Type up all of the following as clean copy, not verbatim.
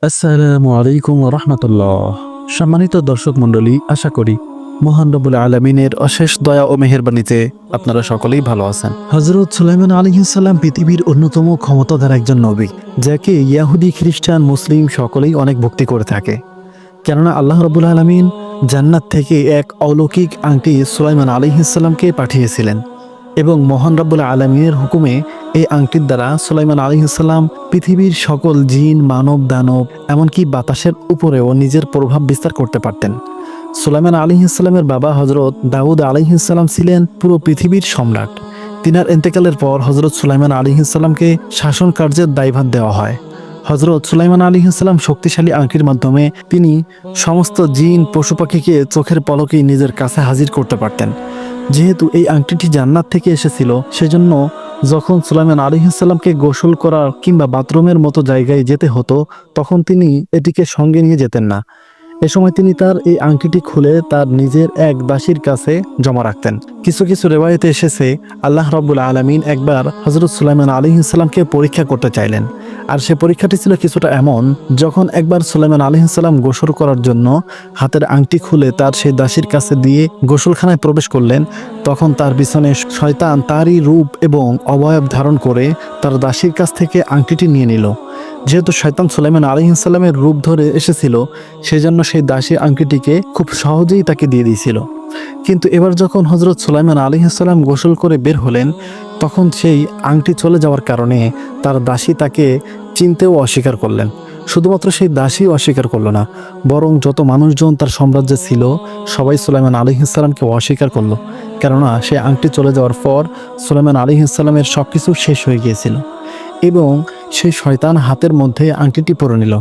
আসসালামু আলাইকুম রহমতুল্লাহ। সম্মানিত দর্শক মণ্ডলী, আশা করি মহান রব্বুল আলমিনের অশেষ দয়া ও মেহেরবানিতে আপনারা সকলেই ভালো আছেন। হজরত সুলাইমান আলাইহিস সালাম পৃথিবীর অন্যতম ক্ষমতাধর একজন নবী, যাকে ইয়াহুদি, খ্রিস্টান, মুসলিম সকলেই অনেক ভক্তি করে থাকে। কেননা আল্লাহ রব্বুল আলমিন জান্নাত থেকে এক অলৌকিক আংটি সুলাইমান আলাইহিস সালামকে পাঠিয়েছিলেন এবং মহান রব্বুল আলমিনের হুকুমে এই আংটির দ্বারা সুলাইমান আলাইহিসসালাম পৃথিবীর সকল জিন, মানব, দানব, এমনকি বাতাসের উপরেও নিজের প্রভাব বিস্তার করতে পারতেন। সুলাইমান আলাইহিসসালামের বাবা হজরত দাউদ আলাইহিসসালাম ছিলেন পুরো পৃথিবীর সম্রাট। তিনার ইন্তেকালের পর হজরত সুলাইমান আলাইহিসসালামকে শাসন কার্যের দায়ভার দেওয়া হয়। হজরত সুলাইমান আলাইহিসসালাম শক্তিশালী আংটির মাধ্যমে তিনি সমস্ত জিন, পশু পাখিকে চোখের পলকেই নিজের কাছে হাজির করতে পারতেন। যেহেতু এই আংটিটি জান্নাত থেকে এসেছিল, সেজন্য যখন সুলাইমান আলাইহিসসালামকে গোসল করার কিংবা বাথরুমের মতো জায়গায় যেতে হতো, তখন তিনি এটিকে সঙ্গে নিয়ে যেতেন না। এ সময় তিনি তার এই আংটিটি খুলে তার নিজের এক দাসীর কাছে জমা রাখতেন। কিছু কিছু রেওয়ায়েতে এসেছে আল্লাহ রাব্বুল আলামিন একবার হজরত সুলাইমান আলাইহিসসালামকে পরীক্ষা করতে চাইলেন। আর সে পরীক্ষাটি ছিল কিছুটা এমন, যখন একবার সুলাইমান আলাইহিসসালাম গোসল করার জন্য হাতের আংটি খুলে তার সেই দাসীর কাছে দিয়ে গোসলখানায় প্রবেশ করলেন, তখন তার পিছনে শয়তান তারই রূপ এবং অবয়ব ধারণ করে তার দাসীর কাছ থেকে আংটিটি নিয়ে নিল। যেহেতু শয়তান সুলাইমান আলাইহিসসালামের রূপ ধরে এসেছিল, সেজন্য সেই দাসী আংটিটিকে খুব সহজেই তাকে দিয়ে দিয়েছিল। কিন্তু এবার যখন হজরত সুলাইমান আলাইহিসসালাম গোসল করে বের হলেন, তখন সেই আংটি চলে যাওয়ার কারণে তার দাসী তাকে চিনতেও অস্বীকার করলেন। শুধুমাত্র সেই দাসী অস্বীকার করলো না, বরং যত মানুষজন তার সাম্রাজ্যে ছিল সবাই সুলাইমান আলাইহিসসালামকে অস্বীকার করলো। কেননা সেই আংটি চলে যাওয়ার পর সুলাইমান আলাইহিসসালামের সব কিছু শেষ হয়ে গিয়েছিল এবং সেই শয়তান হাতের মধ্যে আংটিটি পরে নিল,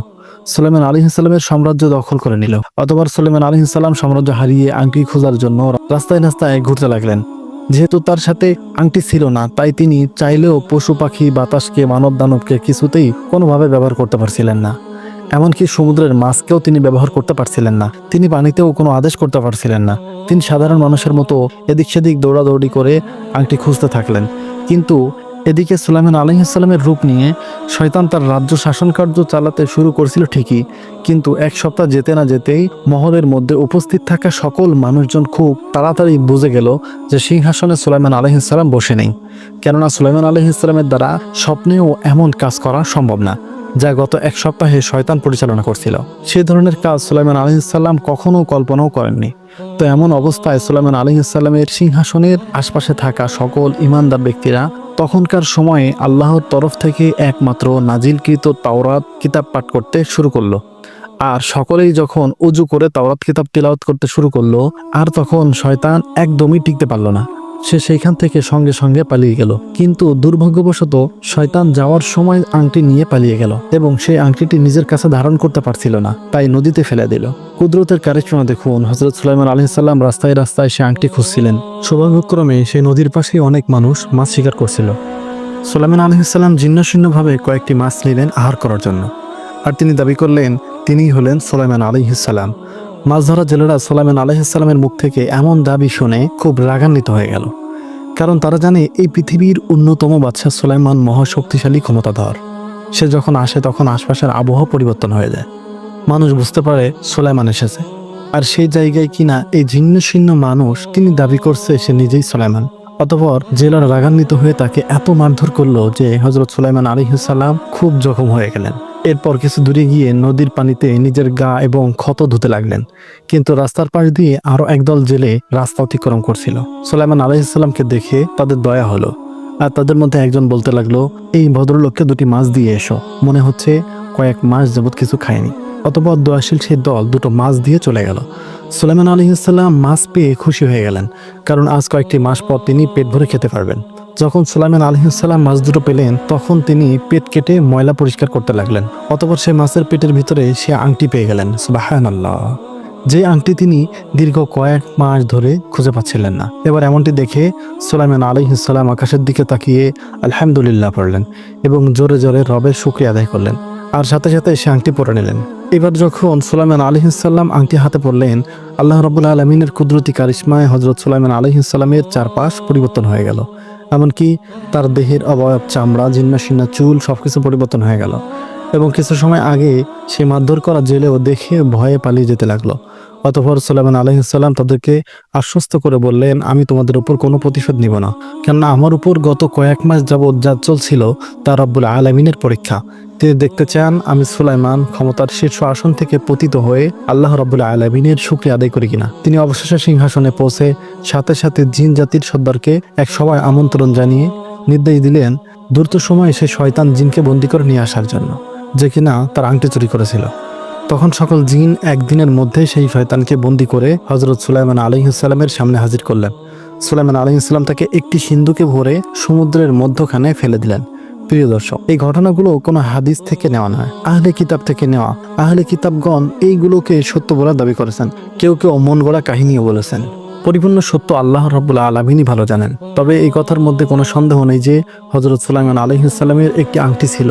সুলাইমান আলাইহিসসালামের সাম্রাজ্য দখল করে নিল। অতঃপর সুলাইমান আলাইহিসসালাম সাম্রাজ্য হারিয়ে আংটি খোঁজার জন্য রাস্তায় রাস্তায় ঘুরতে লাগলেন। যেহেতু তার সাথে আংটি ছিল না, তাই তিনি চাইলেও পশু পাখি, বাতাসকে, মানব দানবকে কিছুতেই কোনোভাবে ব্যবহার করতে পারছিলেন না। এমনকি সমুদ্রের মাছকেও তিনি ব্যবহার করতে পারছিলেন না। তিনি পানিতেও কোনো আদেশ করতে পারছিলেন না। তিনি সাধারণ মানুষের মতো এদিক সেদিক দৌড়াদৌড়ি করে আংটি খুঁজতে থাকলেন। কিন্তু এদিকে সুলাইমান আলাইহিসসালামের রূপ নিয়ে শয়তান তার রাজ্য শাসন কার্য চালাতে শুরু করেছিল ঠিকই, কিন্তু এক সপ্তাহ যেতে না যেতেই মহলের মধ্যে উপস্থিত থাকা সকল মানুষজন খুব তাড়াতাড়ি বুঝে গেল যে সিংহাসনে সুলাইমান আলাইহিসসালাম বসে নেই। কেননা সুলাইমান আলাইহিসসালামের দ্বারা স্বপ্নেও এমন কাজ করা সম্ভব না, যা গত এক সপ্তাহে শয়তান পরিচালনা করছিল। সেই ধরনের কাজ সুলাইমান আলাইহিসসালাম কখনো কল্পনাও করেননি। তো এমন অবস্থায় সুলাইমান আলাইহিসসালামের সিংহাসনের আশপাশে থাকা সকল ইমানদার ব্যক্তিরা তখনকার সময়ে আল্লাহর তরফ থেকে একমাত্র নাজিলকৃত তাওরাত কিতাব পাঠ করতে শুরু করলো। আর সকলেই যখন উজু করে তাওরাত কিতাব তিলাওয়াত করতে শুরু করলো, আর তখন শয়তান একদমই টিকতে পারল না। সে সেইখান থেকে সঙ্গে সঙ্গে পালিয়ে গেল। কিন্তু দুর্ভাগ্যবশত শয়তান যাওয়ার সময় আংটি নিয়ে পালিয়ে গেল এবং সেই আংটিটি নিজের কাছে ধারণ করতে পারছিল না, তাই নদীতে ফেলে দিল। কুদরতের কারিশমা দেখুন, হযরত সুলাইমান আলাইহিসসালাম রাস্তায় রাস্তায় সে আংটি খুঁজছিলেন। সৌভাগ্যক্রমে সেই নদীর পাশে অনেক মানুষ মাছ শিকার করছিল। সুলাইমান আলাইহিসসালাম জিন্নাশূন্যভাবে কয়েকটি মাছ নিলেন আহার করার জন্য, আর তিনি দাবি করলেন তিনিই হলেন সুলাইমান আলাইহিসসালাম। মাছ ধরা জেলেরা সুলাইমান আলাইহিসসালামের মুখ থেকে এমন দাবি শুনে খুব রাগান্বিত হয়ে গেল, কারণ তারা জানে এই পৃথিবীর অন্যতম বাদশা সুলাইমান মহাশক্তিশালী ক্ষমতাধর। সে যখন আসে তখন আশপাশের আবহাওয়া পরিবর্তন হয়ে যায়। মানুষ বুঝতে পারে সুলাইমান এসেছে। আর সেই জায়গায় কিনা এই জিন্নশীর্ণ মানুষ তিনি দাবি করছে সে নিজেই সুলাইমান। অতঃপর জেলার রাগান্বিত হয়ে তাকে এত মারধর করলো যে হযরত সুলাইমান আলাইহিসসালাম খুব জখম হয়ে গেলেন। এরপর কিছু দূরে গিয়ে নদীর পানিতে নিজের গা এবং ক্ষত ধুতে লাগলেন। কিন্তু রাস্তার পাশ দিয়ে আরো একদল জেলে রাস্তা অতিক্রম করছিল। সুলাইমান আলাইহিসসালামকে দেখে তাদের দয়া হলো, আর তাদের মধ্যে একজন বলতে লাগলো, এই ভদ্রলোককে দুটি মাছ দিয়ে এসো, মনে হচ্ছে কয়েক মাস যাবৎ কিছু খায়নি। অতঃপর দয়াশীল সেই দল দুটো মাছ দিয়ে চলে গেল। সুলাইমান আলাইহিসসালাম মাছ পেয়ে খুশি হয়ে গেলেন, কারণ আজ কয়েকটি মাস পর তিনি পেট ভরে খেতে পারবেন। যখন সুলাইমান আলাইহিসসালাম মাছ দুটো পেলেন, তখন তিনি পেট কেটে ময়লা পরিষ্কার করতে লাগলেন। অতঃপর সে মাছের পেটের ভিতরে সে আংটি পেয়ে গেলেন। সুবহানাল্লাহ! যে আংটি তিনি দীর্ঘ কয়েক মাস ধরে খুঁজে পাচ্ছিলেন না। এবার এমনটি দেখে সুলাইমান আলাইহিসসালাম আকাশের দিকে তাকিয়ে আলহামদুলিল্লাহ পড়লেন এবং জোরে জোরে রবের শুকরিয়া আদায় করলেন, আর সাথে সাথে সে আংটি পরে নিলেন। এবার যখন সুলাইমান আলাইহিসসালাম আংটি হাতে পড়লেন, আল্লাহ রাব্বুল আলামিনের কুদরতি কারিশমায় হযরত সুলাইমান আলাইহিসসালামের চারপাশ পরিবর্তন হয়ে গেল। এমনকি তার দেহের অবয়ব, চামড়া, জিন্নাশিন্না, চুল সবকিছু পরিবর্তন হয়ে গেল। এবং কিছু সময় আগে সে মারধর করা জেলেও দেখে ভয়ে পালিয়ে যেতে লাগলো। অতঃপর সুলাইমান আলাইহিসসালাম তাদেরকে আশ্বস্ত করে বললেন, আমি তোমাদের উপর কোনো প্রতিশোধ নিব না, কেননা আমার উপর গত কয়েক মাস যাবৎ যা চলছিল তা রব্বুল আলামিনের পরীক্ষা। তিনি দেখতে চান আমি সুলাইমান ক্ষমতার শীর্ষ আসন থেকে পতিত হয়ে আল্লাহ রব্বুল আলামিনের শুকরিয়া আদায় করি কিনা। তিনি অবশেষে সিংহাসনে পৌঁছে সাথে সাথে জিন জাতির সর্দারকে এক সভায় আমন্ত্রণ জানিয়ে নির্দেশ দিলেন দ্রুত সময়ে সে শয়তান জিনকে বন্দী করে নিয়ে আসার জন্য, যে কিনা তার আংটি চুরি করেছিল। তখন সকল জিন একদিনের মধ্যে সেই শয়তানকে বন্দী করে হযরত সুলাইমান আলাইহিসসালামের সামনে হাজির করলেন। সুলাইমান আলাইহিসসালাম তাকে একটি সিন্ধুকে ভরে সমুদ্রের মধ্যখানে ফেলে দিলেন। প্রিয় দর্শক, এই ঘটনাগুলো কোনো হাদিস থেকে নেওয়া নয়, আহলে কিতাব থেকে নেওয়া। আহলে কিতাবগণ এইগুলোকে সত্য বলে দাবি করেছেন, কেউ কেউ মন গড়া কাহিনীও বলেছেন। পরিপূর্ণ সত্য আল্লাহ রাব্বুল আলামিনই ভালো জানেন। তবে এই কথার মধ্যে কোনো সন্দেহ নেই যে হযরত সুলাইমান আলাইহিসসালামের একটি আংটি ছিল,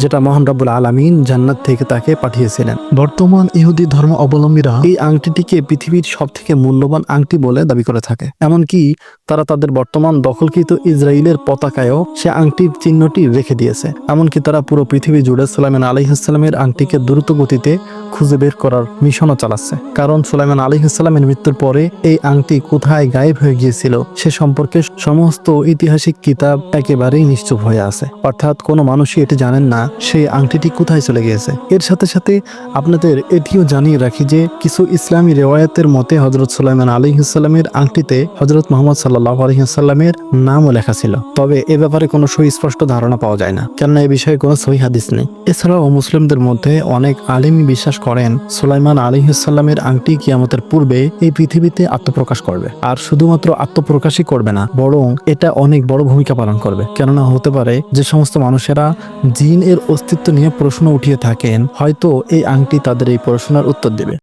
যেটা মহান রাব্বুল আলামিন জান্নাত থেকে তাকে পাঠিয়েছিলেন। বর্তমান ইহুদি ধর্ম অবলম্বীরা এই আংটিটিকে পৃথিবীর সবথেকে মূল্যবান আংটি বলে দাবি করে থাকে। এমনকি তারা তাদের বর্তমান দখলকৃত ইসরায়েলের পতাকায়ও সে আংটির চিহ্নটি রেখে দিয়েছে। এমনকি তারা পুরো পৃথিবী জুড়ে সুলাইমান আলাইহিসসালামের আংটিকে দ্রুত গতিতে খুঁজে বের করার মিশনও চালাচ্ছে। কারণ সুলাইমান আলাইহিসসালামের মৃত্যুর পরে এই আংটি কোথায় গায়েব হয়ে গিয়েছিল সে সম্পর্কে সমস্ত ঐতিহাসিক কিতাব একেবারেই নিশ্চুপ হয়ে আছে। অর্থাৎ কোনো মানুষই এটি জানেন না সেই আংটিটি কোথায় চলে গিয়েছে। এর সাথে সাথে আপনাদের এটিও জানিয়ে রাখি যে কিছু ইসলামী রেওয়ায়াতের মতে হযরত সুলাইমান আলাইহিসসালামের আংটিতে হযরত মুহাম্মদ সাল্লাল্লাহু আলাইহি ওয়াসাল্লামের নামও লেখা ছিল। তবে এ ব্যাপারে কোনো সুস্পষ্ট ধারণা পাওয়া যায় না, কেননা এ বিষয়ে কোনো সহিহ হাদিস নেই। এছাড়াও মুসলিমদের মধ্যে অনেক আলেমী বিশ্বাস করেন সুলাইমান আলাইহিসসালামের আংটি কিয়ামতের পূর্বে এই পৃথিবীতে আত্মপ্রকাশ করবে। আর শুধুমাত্র আত্মপ্রকাশই করবে না, বরং এটা অনেক বড় ভূমিকা পালন করবে। কেননা হতে পারে যে সমস্ত মানুষেরা জিন এর অস্তিত্ব নিয়ে প্রশ্ন উঠিয়ে থাকেন, হয়তো এই আংটি তাদের এই প্রশ্নের উত্তর দেবে।